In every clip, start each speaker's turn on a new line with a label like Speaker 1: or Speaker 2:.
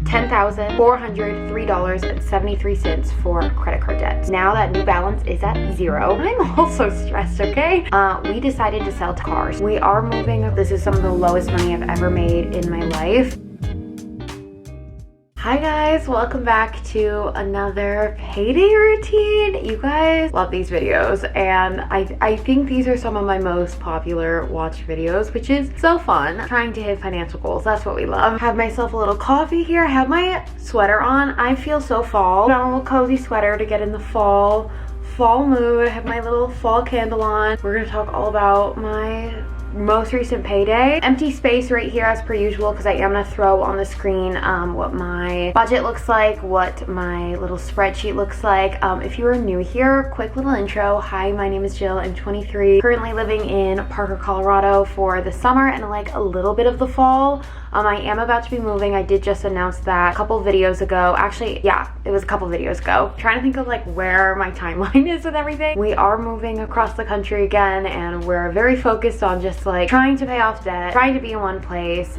Speaker 1: $10,403.73 for credit card debt. Now that new balance is at 0, I'm also stressed, okay? We decided to sell cars. We are moving. This is some of the lowest money I've ever made in my life. Hi guys, welcome back to another payday routine. You guys love these videos, and I think these are some of my most popular watched videos, which is so fun. Trying to hit financial goals, that's what we love. Have myself a little coffee here. I have my sweater on. I feel so fall. Got a little cozy sweater to get in the fall mood. I have my little fall candle on. We're gonna talk all about my most recent payday. Empty space right here as per usual, because I am gonna throw on the screen what my budget looks like, what my little spreadsheet looks like. If you are new here, quick little intro. Hi, my name is Jill. I'm 23, currently living in Parker, Colorado for the summer and like a little bit of the fall. I am about to be moving. I did just announce that a couple videos ago. Actually, yeah, it was a couple videos ago. Trying to think of like where my timeline is with everything. We are moving across the country again, and we're very focused on just like trying to pay off debt, trying to be in one place,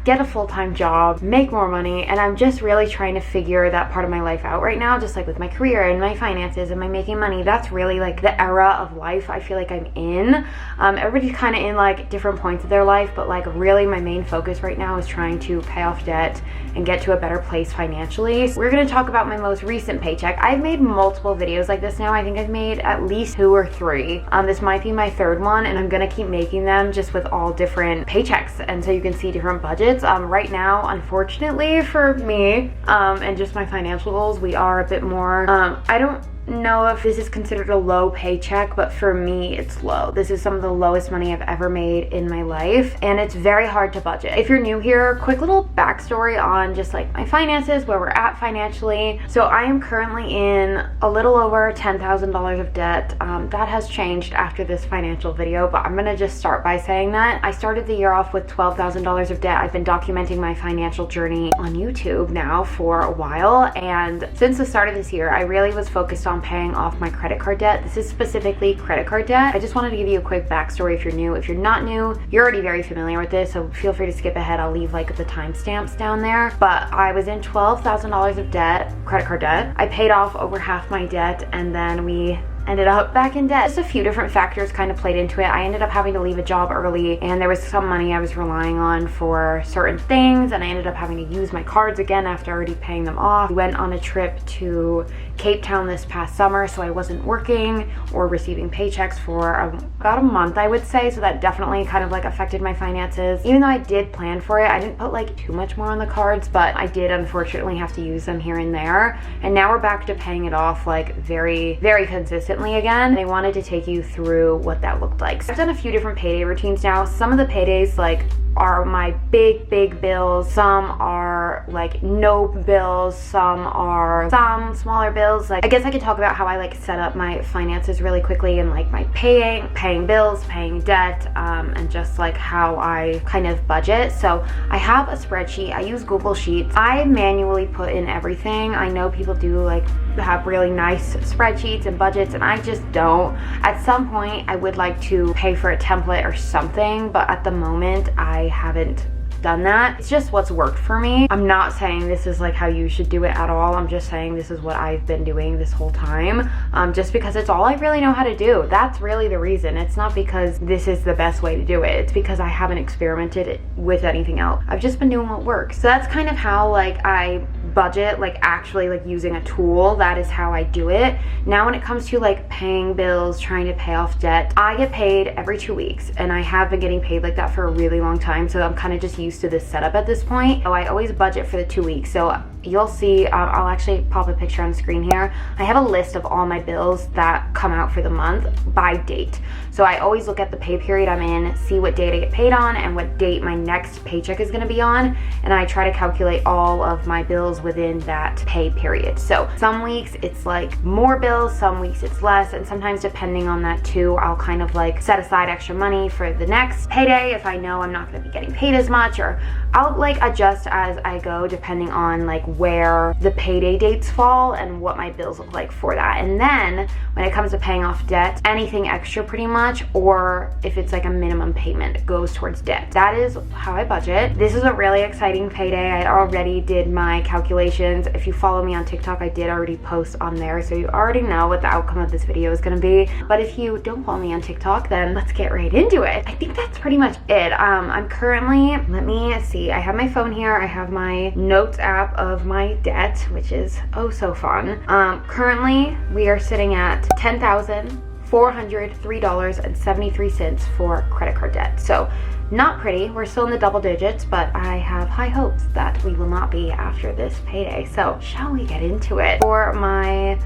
Speaker 1: get a full-time job, make more money, and I'm just really trying to figure that part of my life out right now, just like with my career and my finances and my making money. That's really like the era of life I feel like I'm in. Everybody's kind of in like different points of their life, but like really my main focus right now is trying to pay off debt and get to a better place financially. So we're going to talk about my most recent paycheck. I've made multiple videos like this now. I think I've made at least 2 or 3. This might be my 3rd one, and I'm going to keep making them just with all different paychecks, and so you can see different budgets. Right now, unfortunately for me, and just my financial goals, we are a bit more, I don't know if this is considered a low paycheck, but for me it's low. This is some of the lowest money I've ever made in my life, and it's very hard to budget. If you're new here, quick little backstory on just like my finances, where we're at financially. So I am currently in a little over $10,000 of debt. That has changed after this financial video, but I'm gonna just start by saying that I started the year off with $12,000 of debt. I've been documenting my financial journey on YouTube now for a while, and since the start of this year I really was focused on paying off my credit card debt. This is specifically credit card debt. I just wanted to give you a quick backstory if you're new. If you're not new, you're already very familiar with this, so feel free to skip ahead. I'll leave like the timestamps down there. But I was in $12,000 of debt, credit card debt. I paid off over half my debt, and then we ended up back in debt. Just a few different factors kind of played into it. I ended up having to leave a job early, and there was some money I was relying on for certain things, and I ended up having to use my cards again after already paying them off. We went on a trip to Cape Town this past summer, so I wasn't working or receiving paychecks for about a month, I would say, so that definitely kind of like affected my finances. Even though I did plan for it, I didn't put like too much more on the cards, but I did unfortunately have to use them here and there. And now we're back to paying it off like very, very consistently again. They wanted to take you through what that looked like. So I've done a few different payday routines now. Some of the paydays like are my big bills, some are like no bills, some are some smaller bills. Like I guess I could talk about how I like set up my finances really quickly, and like my paying bills, paying debt, and just like how I kind of budget. So I have a spreadsheet. I use Google Sheets. I manually put in everything. I know people do like have really nice spreadsheets and budgets, and I just don't. At some point I would like to pay for a template or something, but at the moment I haven't done that. It's just what's worked for me. I'm not saying this is like how you should do it at all. I'm just saying this is what I've been doing this whole time, just because it's all I really know how to do. That's really the reason. It's not because this is the best way to do it. It's because I haven't experimented with anything else. I've just been doing what works. So that's kind of how like I budget, like actually like using a tool. That is how I do it. Now when it comes to like paying bills, trying to pay off debt, I get paid every 2 weeks, and I have been getting paid like that for a really long time, so I'm kind of just used to this setup at this point. So I always budget for the 2 weeks. So you'll see, I'll actually pop a picture on the screen here. I have a list of all my bills that come out for the month by date. So I always look at the pay period I'm in, see what date I get paid on and what date my next paycheck is going to be on, and I try to calculate all of my bills within that pay period. So some weeks it's like more bills, some weeks it's less, and sometimes depending on that too, I'll kind of like set aside extra money for the next payday if I know I'm not going to be getting paid as much, or I'll like adjust as I go depending on like where the payday dates fall and what my bills look like for that. And then when it comes to paying off debt, anything extra pretty much, or if it's like a minimum payment, goes towards debt. That is how I budget. This is a really exciting payday. I already did my calculations. If you follow me on TikTok, I did already post on there, so you already know what the outcome of this video is gonna be. But if you don't follow me on TikTok, then let's get right into it. I think that's pretty much it. I'm currently, let me see, I have my phone here, I have my notes app of my debt, which is oh so fun. Currently we are sitting at $10,403.73 for credit card debt. So not pretty. We're still in the double digits, but I have high hopes that we will not be after this payday. So shall we get into it? For my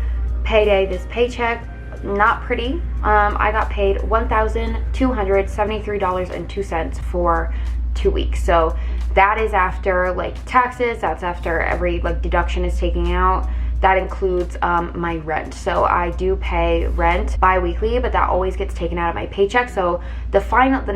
Speaker 1: payday, this paycheck, not pretty. I got paid $1,273.02 for 2 weeks. So that is after like taxes, that's after every like deduction is taken out. That includes my rent. So I do pay rent bi-weekly, but that always gets taken out of my paycheck. So the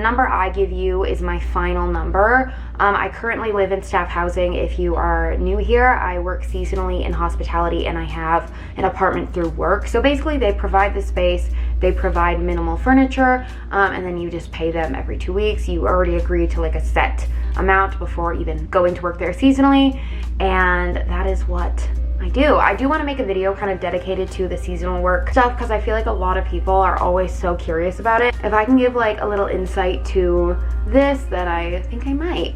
Speaker 1: number I give you is my final number. I currently live in staff housing. If you are new here, I work seasonally in hospitality and I have an apartment through work. So basically they provide the space, they provide minimal furniture, and then you just pay them every 2 weeks. You already agree to like a set amount before even going to work there seasonally, and that is what I do. I do want to make a video kind of dedicated to the seasonal work stuff because I feel like a lot of people are always so curious about it. If I can give like a little insight to this, then I think I might.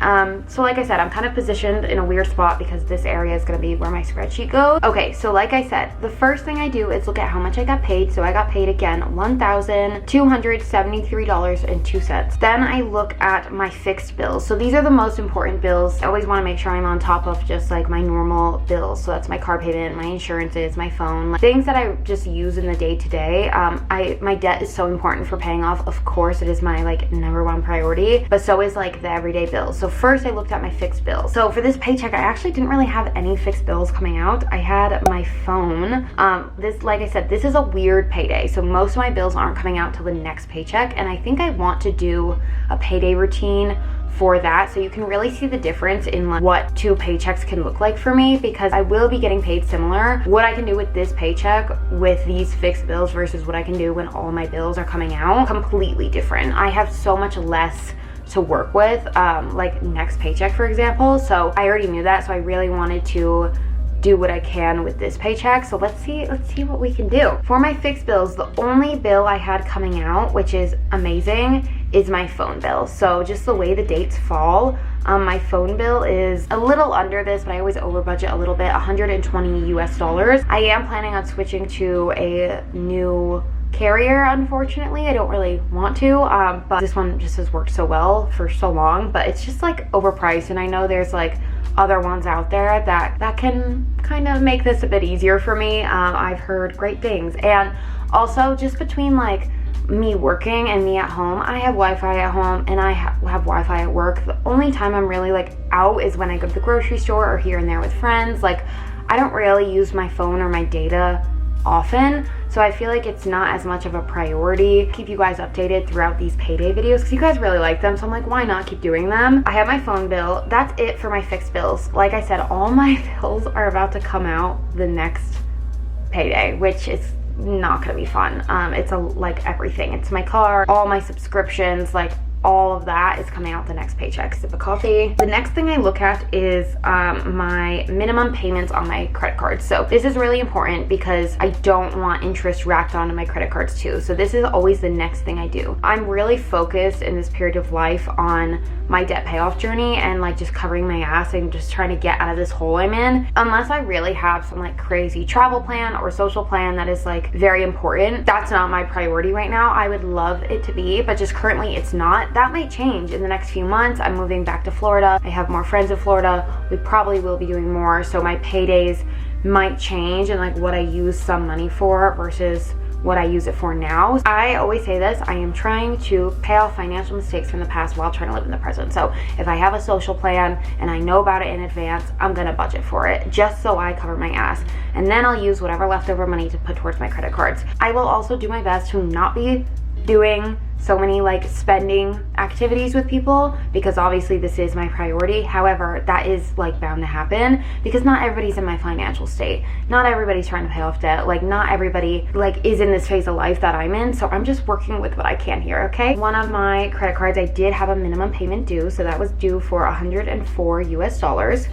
Speaker 1: So like I said, I'm kind of positioned in a weird spot because this area is going to be where my spreadsheet goes. Okay, so like I said, the first thing I do is look at how much I got paid. So I got paid again $1,273.02. Then I look at my fixed bills. So these are the most important bills. I always want to make sure I'm on top of just like my normal bills. So that's my car payment, my insurances, my phone, like things that I just use in the day-to-day. My debt is so important for paying off. Of course, it is my like #1 priority, but so is like the everyday bills. So first I looked at my fixed bills. So for this paycheck, I actually didn't really have any fixed bills coming out. I had my phone. This, like I said, this is a weird payday. So most of my bills aren't coming out till the next paycheck. And I think I want to do a payday routine for that, so you can really see the difference in like what 2 paychecks can look like for me, because I will be getting paid similar. What I can do with this paycheck with these fixed bills versus what I can do when all my bills are coming out, completely different. I have so much less to work with, like next paycheck, for example. So I already knew that, so I really wanted to do what I can with this paycheck. So let's see what we can do. For my fixed bills, the only bill I had coming out, which is amazing, is my phone bill. So just the way the dates fall, my phone bill is a little under this, but I always over budget a little bit, $120 US. I am planning on switching to a new carrier. Unfortunately, I don't really want to, but this one just has worked so well for so long, but it's just like overpriced, and I know there's like other ones out there that can kind of make this a bit easier for me. I've heard great things. And also just between like me working and me at home, I have Wi-Fi at home and I have Wi-Fi at work. The only time I'm really like out is when I go to the grocery store or here and there with friends. Like I don't really use my phone or my data often, so I feel like it's not as much of a priority. Keep you guys updated throughout these payday videos because you guys really like them, so I'm like, why not keep doing them? I have my phone bill. That's it for my fixed bills. Like I said, all my bills are about to come out the next payday, which is not gonna be fun. It's like everything. It's my car, all my subscriptions, like all of that is coming out the next paycheck. Sip of coffee. The next thing I look at is my minimum payments on my credit cards. So this is really important because I don't want interest racked onto my credit cards too. So this is always the next thing I do. I'm really focused in this period of life on my debt payoff journey and like just covering my ass and just trying to get out of this hole I'm in. Unless I really have some like crazy travel plan or social plan that is like very important, that's not my priority right now. I would love it to be, but just currently it's not. That might change in the next few months. I'm moving back to Florida. I have more friends in Florida. We probably will be doing more, so my paydays might change and like what I use some money for versus what I use it for now. I always say this, I am trying to pay off financial mistakes from the past while trying to live in the present. So if I have a social plan and I know about it in advance, I'm gonna budget for it just so I cover my ass. And then I'll use whatever leftover money to put towards my credit cards. I will also do my best to not be doing so many like spending activities with people because obviously this is my priority. However, that is like bound to happen because not everybody's in my financial state. Not everybody's trying to pay off debt. Like not everybody like is in this phase of life that I'm in. So I'm just working with what I can here, okay? One of my credit cards, I did have a minimum payment due. So that was due for $104 US.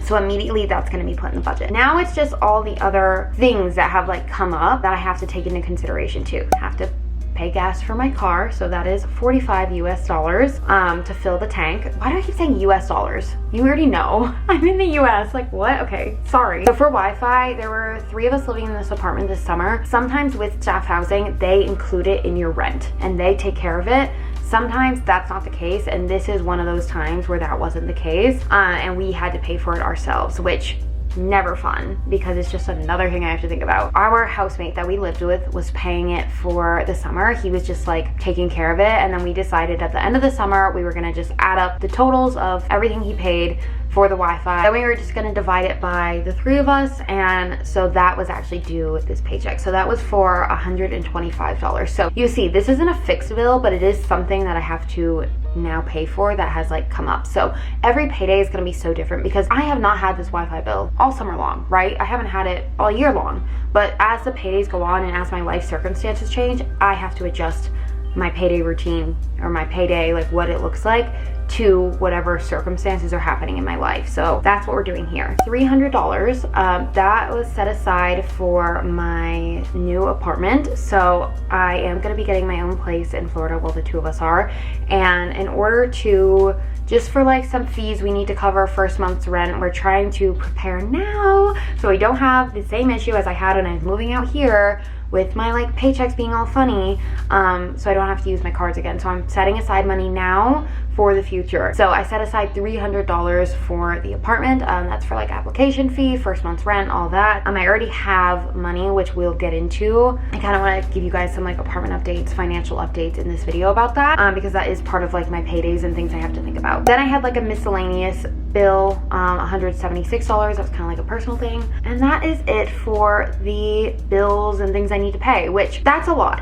Speaker 1: So immediately that's gonna be put in the budget. Now it's just all the other things that have like come up that I have to take into consideration too. I have to pay gas for my car, so that is $45 US to fill the tank. Why do I keep saying US dollars? You already know I'm in the US, like what? Okay, sorry. So for Wi-Fi, there were 3 of us living in this apartment this summer. Sometimes with staff housing, they include it in your rent and they take care of it. Sometimes that's not the case, and this is one of those times where that wasn't the case, and we had to pay for it ourselves, which never fun because it's just another thing I have to think about. Our housemate that we lived with was paying it for the summer. He was just like taking care of it, and then we decided at the end of the summer we were gonna just add up the totals of everything he paid for the Wi-Fi. Then we were just gonna divide it by the 3 of us, and so that was actually due with this paycheck. So that was for $125. So you see, this isn't a fixed bill, but it is something that I have to now pay for that has like come up. So every payday is going to be so different because I have not had this Wi-Fi bill all summer long, right? I haven't had it all year long, but as the paydays go on and as my life circumstances change, I have to adjust my payday routine or my payday, like what it looks like, to whatever circumstances are happening in my life. So that's what we're doing here. $300, that was set aside for my new apartment. So I am gonna be getting my own place in Florida, well the 2 of us are, and in order to, just for like some fees we need to cover first month's rent, we're trying to prepare now so we don't have the same issue as I had when I was moving out here with my like paychecks being all funny, so I don't have to use my cards again. So I'm setting aside money now for the future. So I set aside $300 for the apartment. That's for like application fee, first month's rent, all that. I already have money, which we'll get into. I kind of want to give you guys some like apartment updates, financial updates in this video about that, because that is part of like my paydays and things I have to think about. Then I had like a miscellaneous bill, $176. That's kind of like a personal thing. And that is it for the bills and things I need to pay, which that's a lot.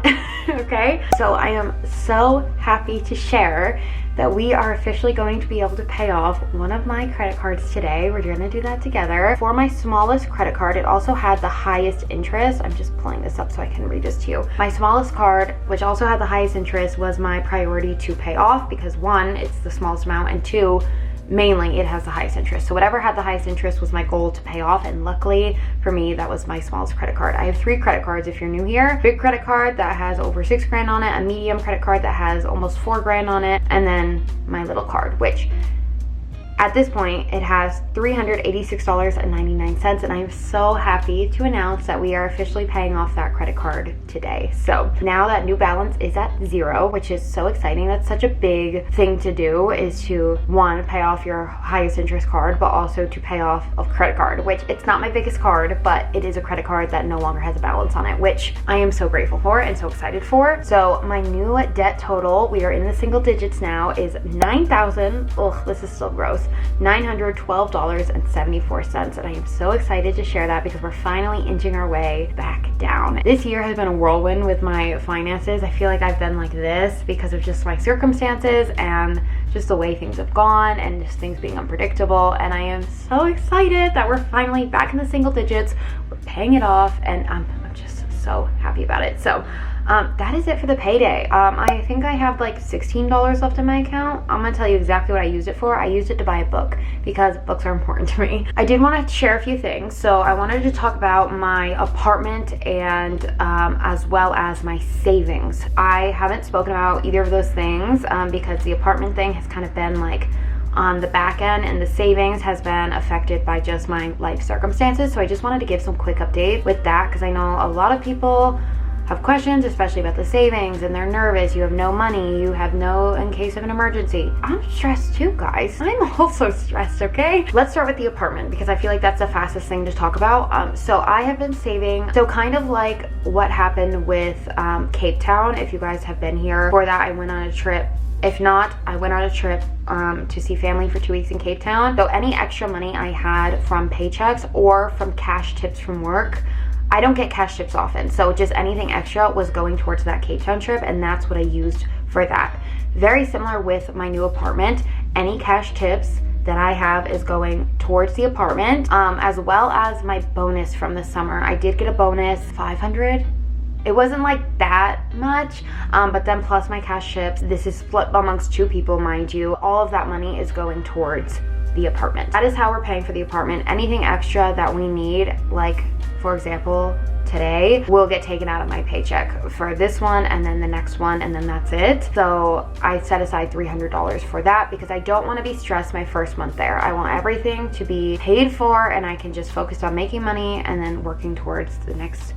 Speaker 1: Okay, so I am so happy to share that we are officially going to be able to pay off one of my credit cards today. We're gonna do that together. For my smallest credit card, it also had the highest interest. I'm just pulling this up so I can read this to you. My smallest card, which also had the highest interest, was my priority to pay off because 1, it's the smallest amount, and 2, mainly it has the highest interest. So whatever had the highest interest was my goal to pay off, and luckily for me that was my smallest credit card. I have 3 credit cards if you're new here. Big credit card that has over 6 grand on it, a medium credit card that has almost 4 grand on it, and then my little card, which at this point it has $386.99, and I am so happy to announce that we are officially paying off that credit card today. So now that new balance is at 0, which is so exciting. That's such a big thing to do, is to 1, pay off your highest interest card, but also to pay off a credit card, which it's not my biggest card, but it is a credit card that no longer has a balance on it, which I am so grateful for and so excited for. So my new debt total, we are in the single digits now, is $9,000, ugh, this is so gross, $912.74, and I am so excited to share that because we're finally inching our way back down. This year has been a whirlwind with my finances. I feel like I've been like this because of just my circumstances and just the way things have gone and just things being unpredictable, and I am so excited that we're finally back in the single digits. We're paying it off, and I'm just so happy about it. So that is it for the payday. I think I have like $16 left in my account. I'm gonna tell you exactly what I used it for. I used it to buy a book because books are important to me. I did want to share a few things. So I wanted to talk about my apartment and as well as my savings. I haven't spoken about either of those things because the apartment thing has kind of been like on the back end, and the savings has been affected by just my life circumstances. So I just wanted to give some quick update with that because I know a lot of people have questions, especially about the savings, and they're nervous. You have no money, you have no in case of an emergency. I'm stressed too, guys. I'm also stressed, okay? Let's start with the apartment because I feel like that's the fastest thing to talk about. So I have been saving, so kind of like what happened with Cape Town. If you guys have been here, for that I went on a trip. If not, I went on a trip to see family for 2 weeks in Cape Town. So any extra money I had from paychecks or from cash tips from work, I don't get cash tips often, so just anything extra was going towards that Cape Town trip, and that's what I used for that. Very similar with my new apartment. Any cash tips that I have is going towards the apartment, as well as my bonus from the summer. I did get a bonus, $500. It wasn't like that much, but then plus my cash tips. This is split amongst 2 people, mind you. All of that money is going towards the apartment. That is how we're paying for the apartment. Anything extra that we need, like for example, today, will get taken out of my paycheck for this one and then the next one, and then that's it. So I set aside $300 for that because I don't want to be stressed my first month there. I want everything to be paid for and I can just focus on making money and then working towards the next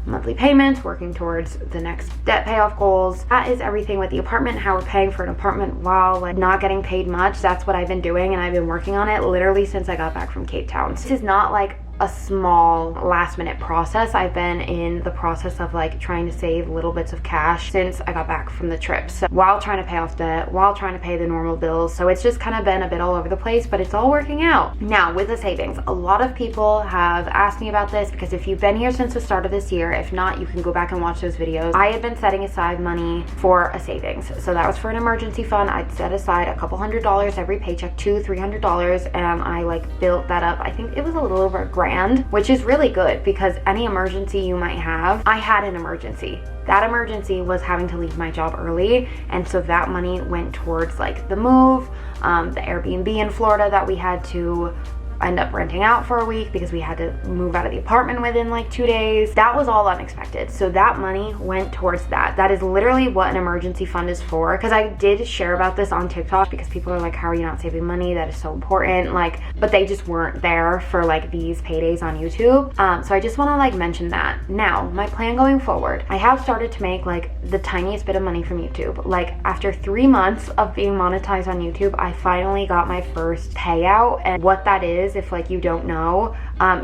Speaker 1: monthly payments, working towards the next debt payoff goals. That is everything with the apartment, how we're paying for an apartment while like not getting paid much. That's what I've been doing, and I've been working on it literally since I got back from Cape Town. This is not like a small last minute process. I've been in the process of like trying to save little bits of cash since I got back from the trip. So while trying to pay off debt, while trying to pay the normal bills. So it's just kind of been a bit all over the place, but it's all working out. Now with the savings, a lot of people have asked me about this because if you've been here since the start of this year, if not, you can go back and watch those videos. I had been setting aside money for a savings. So that was for an emergency fund. I'd set aside a couple $100 every paycheck, $200-$300, and I like built that up. I think it was a little over $1,000, which is really good because any emergency you might have, I had an emergency. That emergency was having to leave my job early, and so that money went towards like the move, the Airbnb in Florida that we had to end up renting out for a week because we had to move out of the apartment within like 2 days. That was all unexpected. So that money went towards that. That is literally what an emergency fund is for. Because I did share about this on TikTok because people are like, how are you not saving money? That is so important. Like, but they just weren't there for like these paydays on YouTube. So I just want to like mention that. Now, my plan going forward, I have started to make like the tiniest bit of money from YouTube. Like after 3 months of being monetized on YouTube, I finally got my first payout. And what that is, if like you don't know,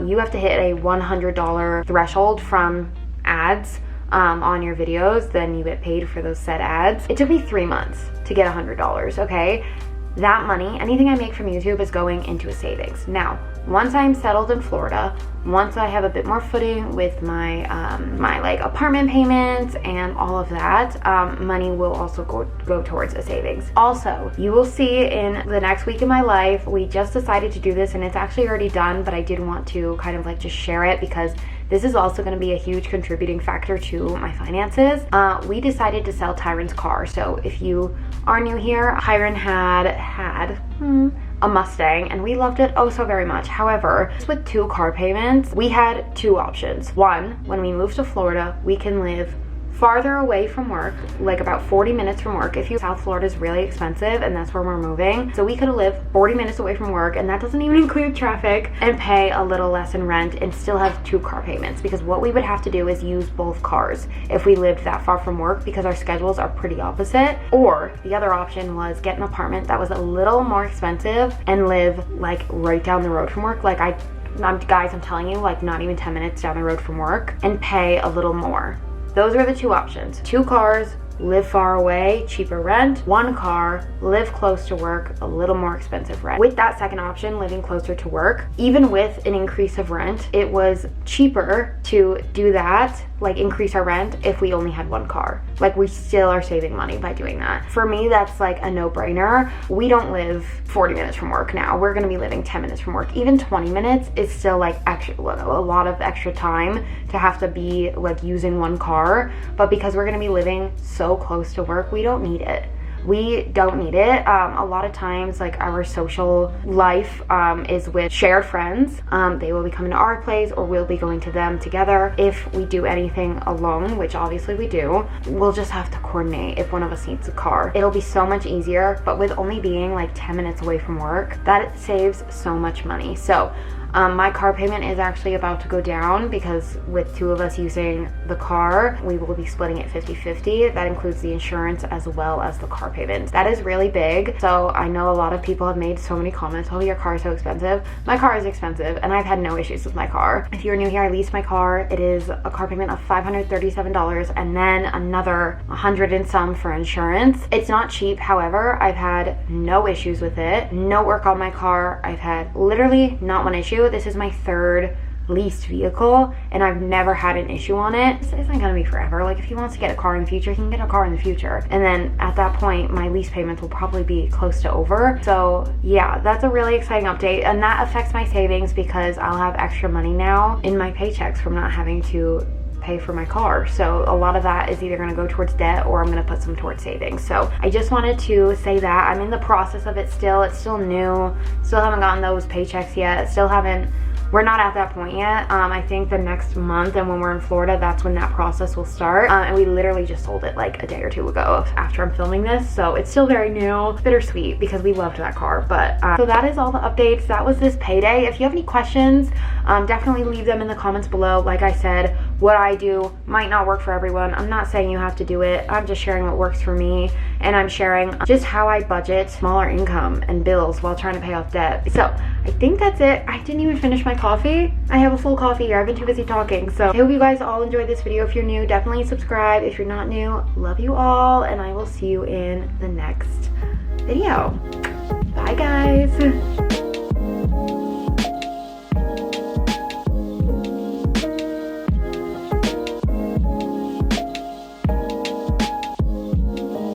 Speaker 1: you have to hit a $100 threshold from ads on your videos, then you get paid for those said ads. It took me 3 months to get $100, okay? That money, anything I make from YouTube is going into a savings. Now, once I'm settled in Florida, once I have a bit more footing with my my like apartment payments and all of that, money will also go towards a savings. Also, you will see in the next week of my life, we just decided to do this and it's actually already done, but I did want to kind of like just share it because this is also going to be a huge contributing factor to my finances. We decided to sell Tyron's car. So if you are new here, Tyron had a Mustang and we loved it oh so very much. However, with 2 car payments, we had 2 options. One, when we moved to Florida, we can live farther away from work, like about 40 minutes from work. South Florida is really expensive and that's where we're moving. So we could live 40 minutes away from work, and that doesn't even include traffic, and pay a little less in rent and still have 2 car payments, because what we would have to do is use both cars if we lived that far from work because our schedules are pretty opposite. Or the other option was get an apartment that was a little more expensive and live like right down the road from work. Like guys, I'm telling you, like not even 10 minutes down the road from work, and pay a little more. Those are the 2 options. 2 cars, live far away, cheaper rent. 1 car, live close to work, a little more expensive rent. With that second option, living closer to work, even with an increase of rent, it was cheaper to do that, like increase our rent, if we only had 1 car. Like we still are saving money by doing that. For me, that's like a no-brainer. We don't live 40 minutes from work now. We're gonna be living 10 minutes from work. Even 20 minutes is still like extra, a lot of extra time to have to be like using 1 car. But because we're gonna be living so close to work, we don't need it. We don't need it. A lot of times, like our social life is with shared friends. They will be coming to our place or we'll be going to them together. If we do anything alone, which obviously we do, we'll just have to coordinate if one of us needs a car. It'll be so much easier, but with only being like 10 minutes away from work, that saves so much money. So my car payment is actually about to go down because with 2 of us using the car, we will be splitting it 50-50. That includes the insurance as well as the car payment. That is really big. So I know a lot of people have made so many comments, oh, your car is so expensive. My car is expensive and I've had no issues with my car. If you're new here, I leased my car. It is a car payment of $537 and then another 100 and some for insurance. It's not cheap. However, I've had no issues with it. No work on my car. I've had literally not 1 issue. This is my 3rd leased vehicle and I've never had an issue on it. This isn't gonna be forever. Like if he wants to get a car in the future, he can get a car in the future. And then at that point, my lease payments will probably be close to over. So yeah, that's a really exciting update. And that affects my savings because I'll have extra money now in my paychecks from not having to pay for my car. So a lot of that is either gonna go towards debt or I'm gonna put some towards savings. So I just wanted to say that. I'm in the process of it still. It's still new. Still haven't gotten those paychecks yet. We're not at that point yet. I think the next month, and when we're in Florida, that's when that process will start. And we literally just sold it like a day or two ago after I'm filming this. So it's still very new. It's bittersweet because we loved that car. But so that is all the updates. That was this payday. If you have any questions, definitely leave them in the comments below. Like I said, what I do might not work for everyone. I'm not saying you have to do it. I'm just sharing what works for me. And I'm sharing just how I budget smaller income and bills while trying to pay off debt. So I think that's it. I didn't even finish my coffee. I have a full coffee here. I've been too busy talking. So I hope you guys all enjoyed this video. If you're new, definitely subscribe. If you're not new, love you all. And I will see you in the next video. Bye guys.